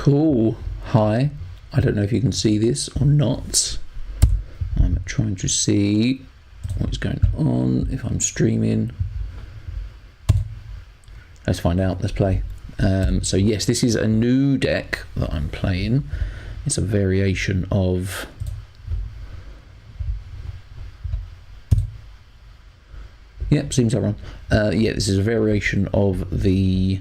Cool. Hi. I don't know if you can see this or not. I'm trying to see what's going on if I'm streaming. Let's find out. Let's play. So yes, this is a new deck that I'm playing. It's a variation of seems that wrong. Yeah, this is a variation of the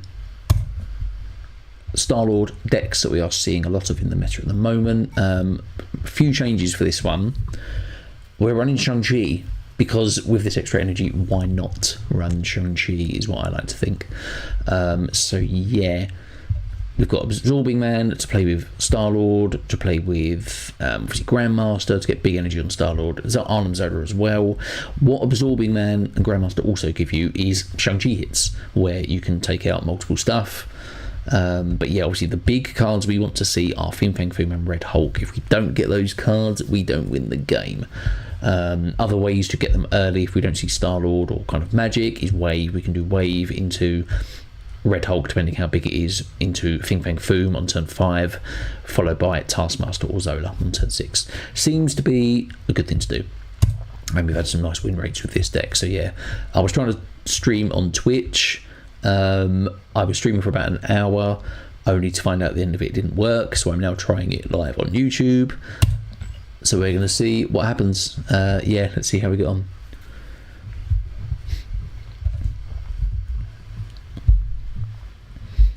Starlord decks that we are seeing a lot of in the meta at the moment. A few changes for this one. We're running Shang Chi because with this extra energy, why not run Shang Chi is what I like to think. So yeah, we've got Absorbing Man to play with Starlord, to play with obviously Grandmaster to get big energy on Starlord. There's Arnhem Zola as well. What Absorbing Man and Grandmaster also give you is Shang Chi hits, where you can take out multiple stuff. But yeah, obviously the big cards we want to see are Fin Fang Foom and Red Hulk. If we don't get those cards, we don't win the game. Other ways to get them early if we don't see Starlord or kind of magic is wave. We can do wave into Red Hulk, depending how big it is, into Fin Fang Foom on turn 5, followed by Taskmaster or Zola on turn 6. Seems to be a good thing to do. And we've had some nice win rates with this deck. So yeah, I was trying to stream on Twitch. I was streaming for about an hour, only to find out at the end of it didn't work. So I'm now trying it live on YouTube. So we're going to see what happens. Yeah, let's see how we get on.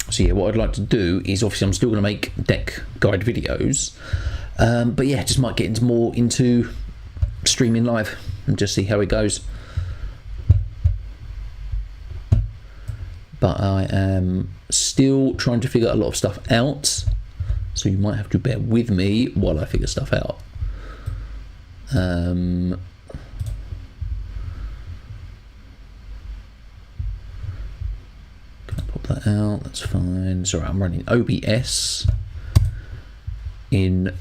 So yeah, what I'd like to do is, obviously I'm still going to make deck guide videos, but yeah, just might get more into streaming live and just see how it goes. But I am still trying to figure a lot of stuff out, so you might have to bear with me while I figure stuff out. Gonna pop that out, that's fine. Sorry, I'm running OBS in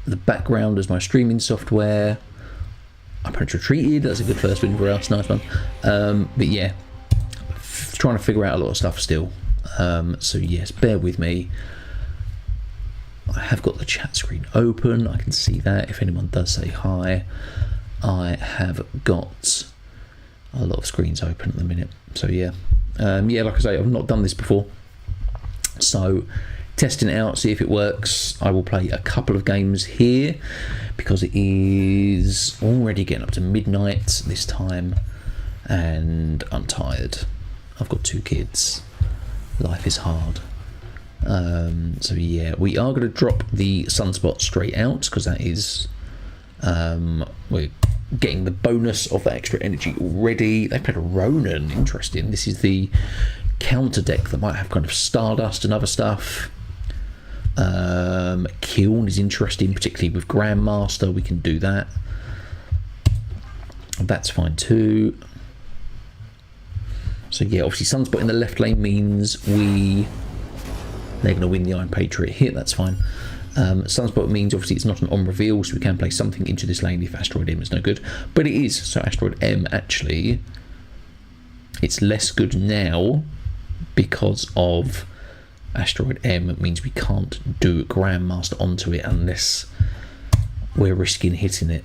the background as my streaming software. I'm punch retreated, that's a good first win for us, nice one. But yeah, trying to figure out a lot of stuff still. So yes, bear with me. I have got the chat screen open, I can see that if anyone does say hi. I have got a lot of screens open at the minute, so yeah. Yeah, like I say, I've not done this before, so testing it out, see if it works. I will play a couple of games here because it is already getting up to midnight this time and I'm tired. I've got 2 kids, life is hard. So yeah, we are going to drop the Sunspot straight out because that is we're getting the bonus of that extra energy already. They played a Ronin, interesting. This is the counter deck that might have kind of Stardust and other stuff. Kiln is interesting, particularly with Grandmaster, we can do that. That's fine too. So yeah, obviously Sunspot in the left lane means they're going to win the Iron Patriot hit, that's fine. Sunspot means obviously it's not an on reveal, so we can play something into this lane if Asteroid M is no good. But it is, so Asteroid M actually, it's less good now because of Asteroid M. It means we can't do Grandmaster onto it unless we're risking hitting it.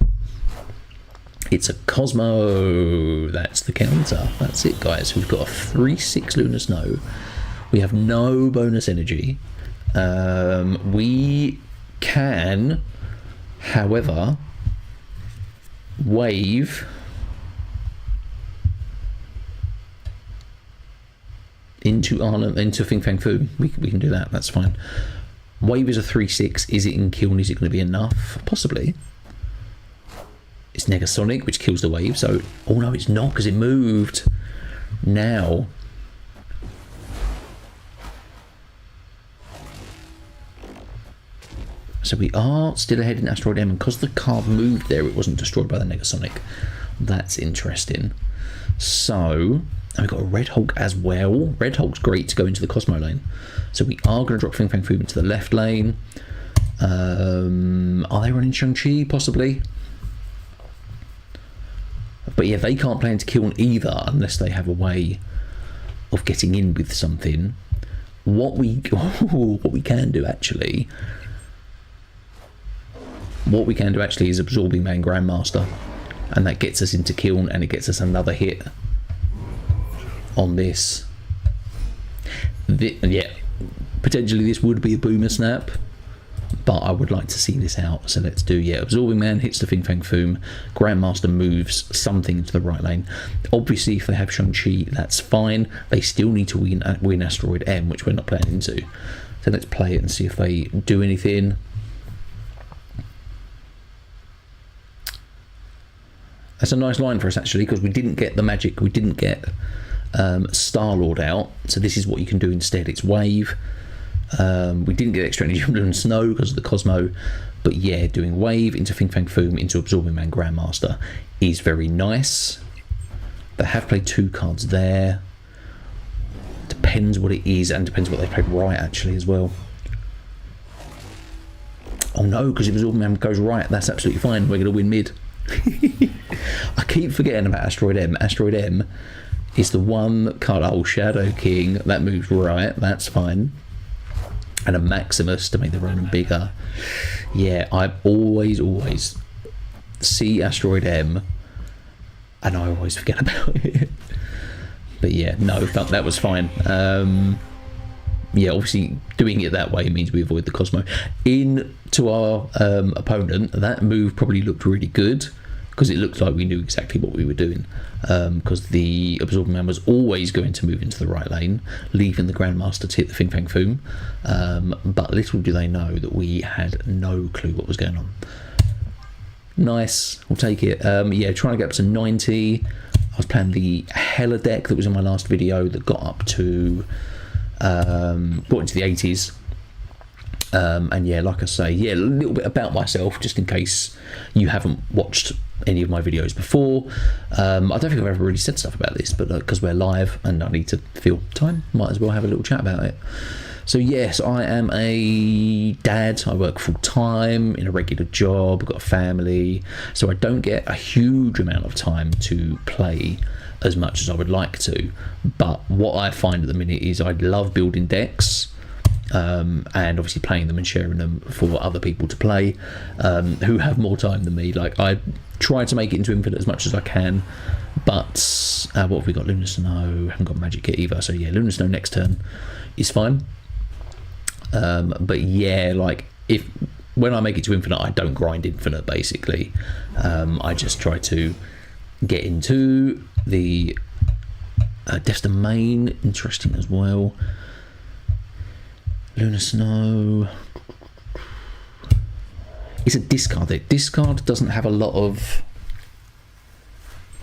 It's a Cosmo, that's the counter. That's it, guys. We've got a 3/6 Lunar Snow. We have no bonus energy. We can, however, wave into Arnhem, into Fin Fang Foom. We can do that, that's fine. Wave is a 3/6. Is it in Kiln? Is it going to be enough? Possibly. It's Negasonic, which kills the wave, so... Oh no, it's not, because it moved. Now... So we are still ahead in Asteroid M, and because the card moved there, it wasn't destroyed by the Negasonic. That's interesting. So... And we've got a Red Hulk as well. Red Hulk's great to go into the Cosmo lane. So we are going to drop Fin Fang Foom into the left lane. Are they running Shang Chi? Possibly. But yeah, they can't play into Kiln either unless they have a way of getting in with something. What we can do actually is Absorbing Man Grandmaster, and that gets us into Kiln, and it gets us another hit on this. Yeah, potentially this would be a Boomer Snap, but I would like to see this out. So let's do, yeah, Absorbing Man hits the Fin Fang Foom, Grandmaster moves something into the right lane. Obviously, if they have Shang Chi, that's fine. They still need to win Asteroid M, which we're not playing into. So let's play it and see if they do anything. That's a nice line for us actually, because we didn't get the magic, we didn't get Starlord out, so this is what you can do instead. It's Wave. We didn't get extra energy from Lunar Snow because of the Cosmo, but yeah, doing Wave into Fin Fang Foom into Absorbing Man Grandmaster is very nice. They have played 2 cards there. Depends what it is, and depends what they played right actually as well. Oh no, because if Absorbing Man goes right, that's absolutely fine. We're going to win mid. I keep forgetting about Asteroid M. Asteroid M is the one card. Oh, Shadow King, that moves right, that's fine. And a Maximus to make the Ronin bigger. Yeah, I always see Asteroid M and I always forget about it. But yeah, no, that was fine. Yeah, obviously doing it that way means we avoid the Cosmo. To our opponent, that move probably looked really good, because it looked like we knew exactly what we were doing, because the Absorbing Man was always going to move into the right lane, leaving the Grandmaster to hit the Fin Fang Foom, but little do they know that we had no clue what was going on. Nice, we'll take it. Yeah, trying to get up to 90. I was playing the Hella deck that was in my last video that got up to got into the 80s, and yeah, like I say, yeah, a little bit about myself just in case you haven't watched any of my videos before. I don't think I've ever really said stuff about this, but because we're live and I need to fill time, might as well have a little chat about it. So yes, I am a dad. I work full-time in a regular job. I've got a family, so I don't get a huge amount of time to play as much as I would like to. But what I find at the minute is I love building decks, and obviously playing them and sharing them for other people to play, who have more time than me. Like, I try to make it into Infinite as much as I can, but what have we got? Lunar Snow, haven't got Magic Kit either, so yeah, Lunar Snow next turn is fine. But yeah, like, when I make it to Infinite, I don't grind Infinite basically. I just try to get into the Death's Domain, interesting as well. Lunar Snow, it's a discard deck. Discard doesn't have a lot of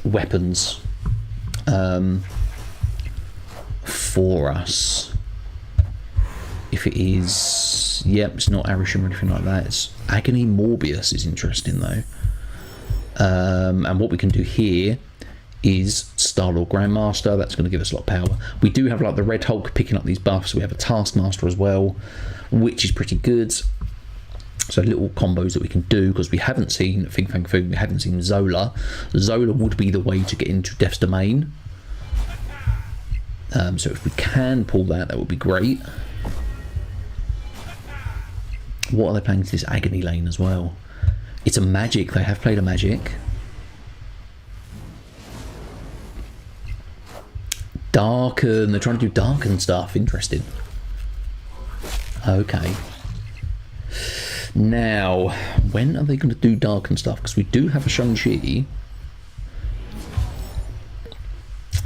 weapons for us. If it is, yep, it's not Arisham or anything like that. It's Agony Morbius is interesting though. And what we can do here is Starlord Grandmaster. That's going to give us a lot of power. We do have like the Red Hulk picking up these buffs. We have a Taskmaster as well, which is pretty good. So little combos that we can do, because we haven't seen Fin Fang Foom, we haven't seen Zola. Zola would be the way to get into Death's Domain. So if we can pull that, that would be great. What are they playing to this Agony lane as well? It's a Magic. They have played a Magic. Darken. They're trying to do Darken stuff. Interesting. Okay. Now, when are they going to do Darken stuff? Because we do have a Shang Chi.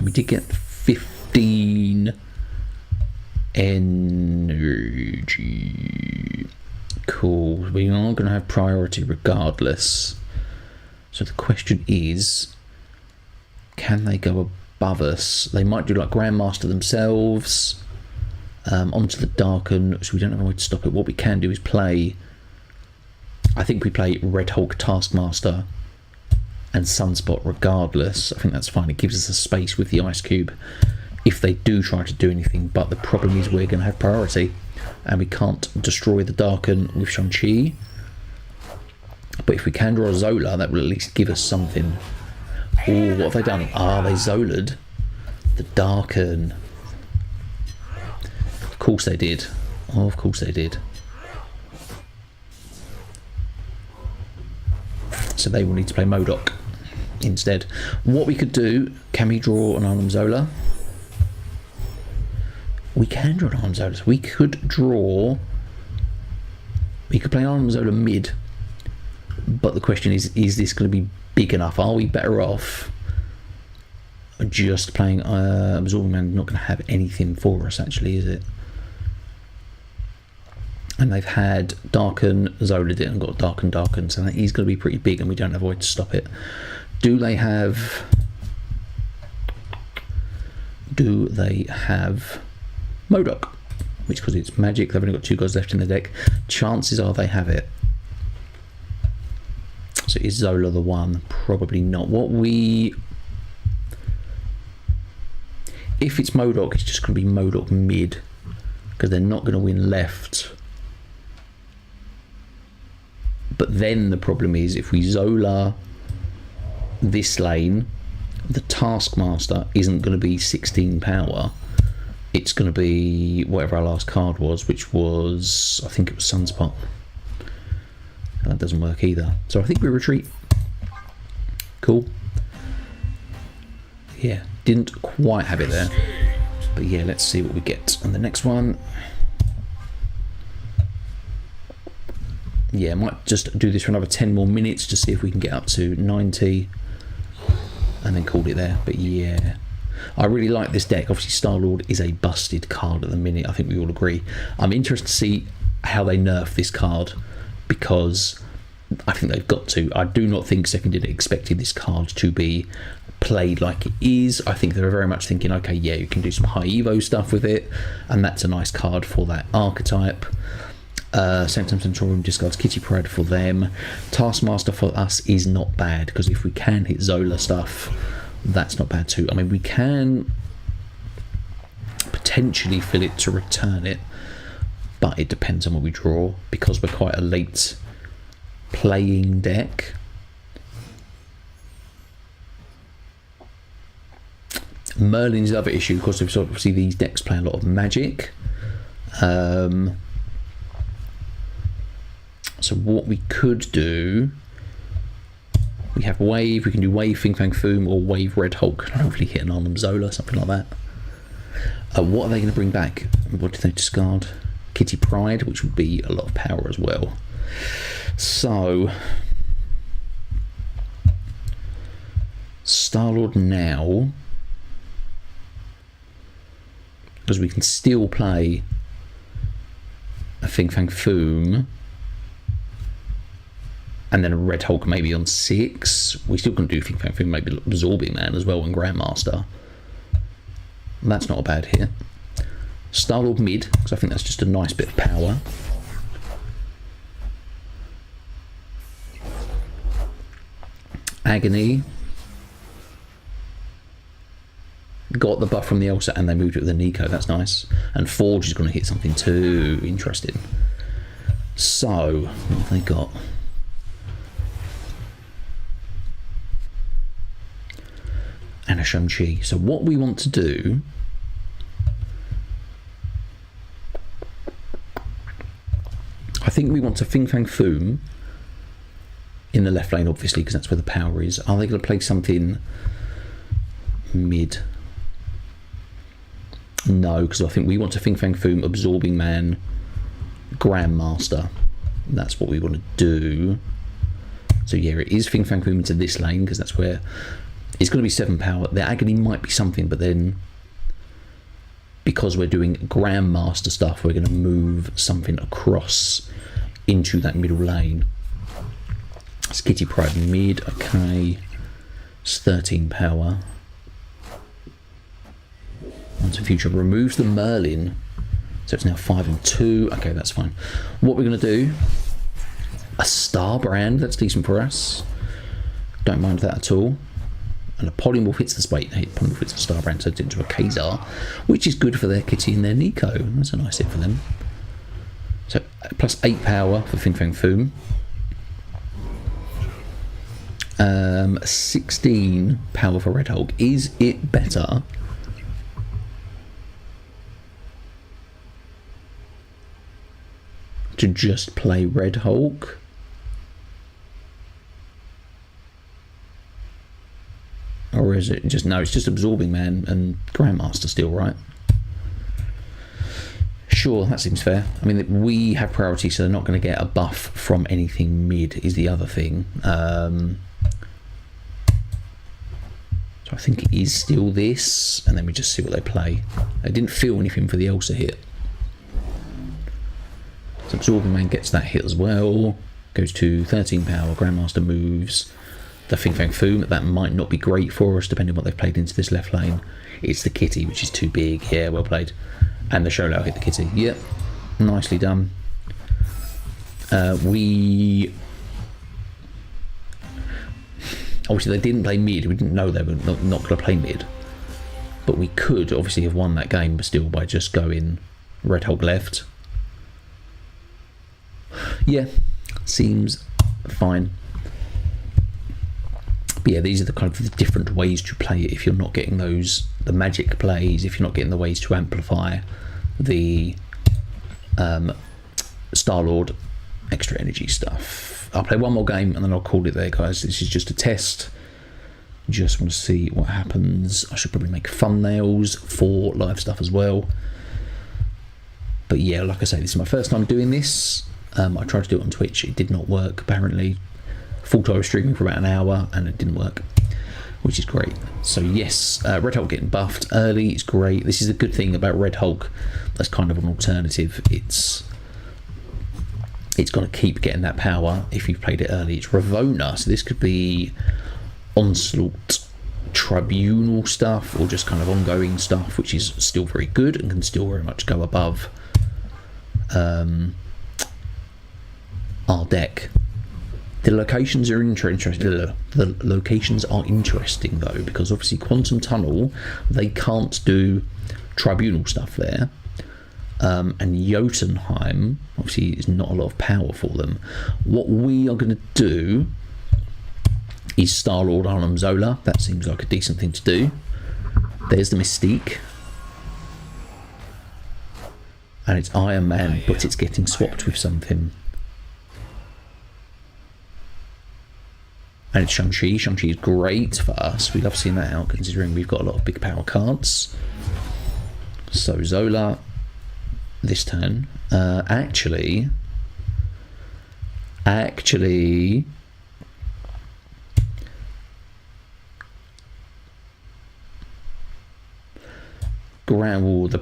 We did get 15 energy. Cool. We are going to have priority regardless. So the question is, can they go above us? They might do like Grandmaster themselves onto the Darken, so we don't have a way to stop it. What we can do is play, I think we play Red Hulk Taskmaster and Sunspot regardless. I think that's fine. It gives us a space with the Ice Cube if they do try to do anything, but the problem is we're going to have priority and we can't destroy the Darken with Shang Chi. But if we can draw a Zola, that will at least give us something. Oh, what have they done? Ah, they Zola'd the Darken. Of course they did. Of course they did. So they will need to play Modok instead. What we could do, can we draw an Arnim Zola? We can draw an Arnim Zola. So we could play Arnim Zola mid, but the question is this going to be big enough? Are we better off just playing Absorbing Man? Not going to have anything for us actually, is it? And they've had Darken, Zola did and got Darken, so that is going to be pretty big and we don't have a way to stop it. Do they have Modok? Which, because it's magic, they've only got 2 guys left in the deck. Chances are they have it. So is Zola the one? Probably not. If it's Modok, it's just going to be Modok mid, because they're not going to win left. But then the problem is, if we Zola this lane, the Taskmaster isn't going to be 16 power. It's going to be whatever our last card was, which was, I think it was Sunspot. And that doesn't work either. So I think we retreat. Cool. Yeah, didn't quite have it there. But yeah, let's see what we get on the next one. Yeah, I might just do this for another 10 more minutes to see if we can get up to 90 and then call it there. But yeah, I really like this deck. Obviously Starlord is a busted card at the minute, I think we all agree. I'm interested to see how they nerf this card, because I think they've got to. I do not think Second Edit expected this card to be played like it is. I think they're very much thinking, okay, yeah, you can do some high evo stuff with it, and that's a nice card for that archetype. Sanctum Centurion discards Kitty Pride for them. Taskmaster for us is not bad, because if we can hit Zola stuff, that's not bad too. I mean, we can potentially fill it to return it, but it depends on what we draw, because we're quite a late playing deck. Merlin's the other issue, because obviously these decks play a lot of magic. So what we could do, we have Wave, we can do Wave Fing Fang Foom or Wave Red Hulk, and hopefully hit an Arnim Zola, something like that. What are they going to bring back? What do they discard? Kitty Pride, which would be a lot of power as well. So Starlord now, because we can still play a Fing Fang Foom and then a Red Hulk maybe on 6. We still can do Fing Fang Foom, maybe Absorbing Man as well, and Grandmaster. That's not a bad hit. Starlord mid, because I think that's just a nice bit of power. Agony. Got the buff from the Elsa and they moved it with the Nico, that's nice. And Forge is going to hit something too interesting. So, what have they got? And a Shang Chi. So what we want to do, I think we want to Fing Fang Foom in the left lane, obviously, because that's where the power is. Are they going to play something mid? No, because I think we want to Fing Fang Foom, Absorbing Man, Grandmaster. That's what we want to do. So yeah, it is Fing Fang Foom into this lane, because that's where it's going to be 7 power. The Agony might be something, but then because we're doing Grandmaster stuff, we're going to move something across into that middle lane. It's Kitty Pride mid, okay. It's 13 power. Onto future, removes the Merlin, so it's now 5 and 2. Okay, that's fine. What we're going to do, a Star Brand, that's decent for us. Don't mind that at all. And a Polymorph hits the spate. Polymorph hits the Star Brand, turns it into a Kazar, which is good for their Kitty and their Nico. That's a nice hit for them. So plus 8 power for Fing Fang Foom. 16 power for Red Hulk. Is it better to just play Red Hulk. Or is it just, no, it's just Absorbing Man and Grandmaster still, right? Sure, that seems fair. I mean, we have priority, so they're not going to get a buff from anything mid, is the other thing. So I think it is still this, and then we just see what they play. I didn't feel anything for the Elsa hit. So Absorbing Man gets that hit as well. Goes to 13 power, Grandmaster moves. The Fin Fang Foom, that might not be great for us depending on what they've played into this left lane. It's the Kitty, which is too big. Yeah, well played. And the Sholo hit the Kitty. Yep, nicely done. Obviously they didn't play mid. We didn't know they were not going to play mid. But we could obviously have won that game still by just going Red Hulk left. Yeah, seems fine. But yeah, these are the kind of the different ways to play it if you're not getting those, the magic plays, if you're not getting the ways to amplify the Starlord extra energy stuff. I'll play one more game and then I'll call it there, guys. This is just a test. Just want to see what happens. I should probably make thumbnails for live stuff as well. But yeah, like I say, this is my first time doing this. I tried to do it on Twitch. It did not work, apparently. Thought I was streaming for about an hour and it didn't work, which is great. So yes, Red Hulk getting buffed early is great. This is a good thing about Red Hulk. That's kind of an alternative. It's got to keep getting that power if you've played it early. It's Ravonna, so this could be Onslaught Tribunal stuff or just kind of ongoing stuff, which is still very good and can still very much go above our deck. The locations are interesting. The locations are interesting though, because obviously Quantum Tunnel, they can't do Tribunal stuff there, and Jotunheim obviously is not a lot of power for them. What we are going to do is Starlord Arnhem Zola. That seems like a decent thing to do. There's the Mystique, and it's Iron Man, but it's getting swapped with something. And it's Shang Chi. Shang Chi is great for us. We love seeing that out, considering we've got a lot of big power cards. So Zola this turn. Actually, the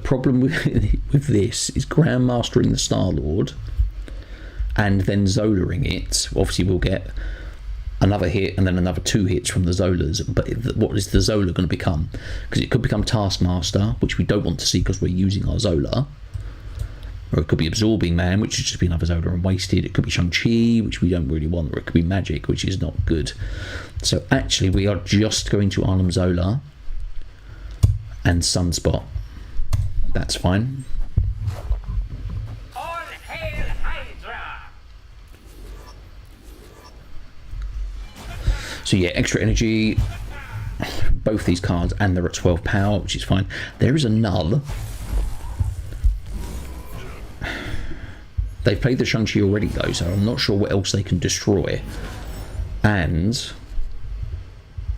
problem with this is Grandmastering the Starlord and then Zolaing it. Obviously, we'll get another hit and then another 2 hits from the Zolas, but what is the Zola going to become? Because it could become Taskmaster, which we don't want to see because we're using our Zola, or it could be Absorbing Man, which would just be another Zola and wasted. It could be Shang-Chi, which we don't really want, or it could be Magic, which is not good. So actually we are just going to Arnhem Zola and Sunspot. That's fine. So yeah, extra energy, both these cards, and they're at 12 power, which is fine. There is a null. They've played the Shang-Chi already though, so I'm not sure what else they can destroy. And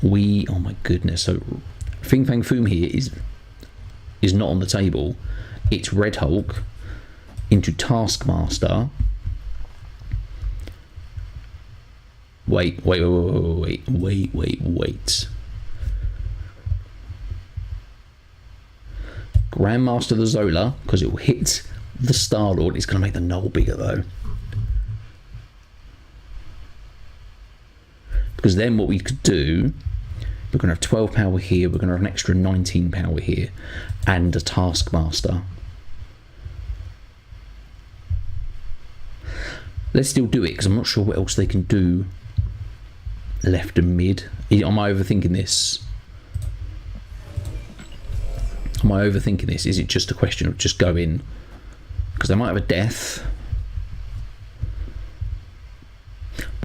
oh my goodness, so Fin Fang Foom here is not on the table. It's Red Hulk into Taskmaster. Wait. Grandmaster the Zola, because it will hit the Starlord. It's going to make the null bigger though. Because then what we could do, we're going to have 12 power here, we're going to have an extra 19 power here, and a Taskmaster. Let's still do it, because I'm not sure what else they can do left and mid. Am I overthinking this? Is it just a question of just going? Because they might have a death.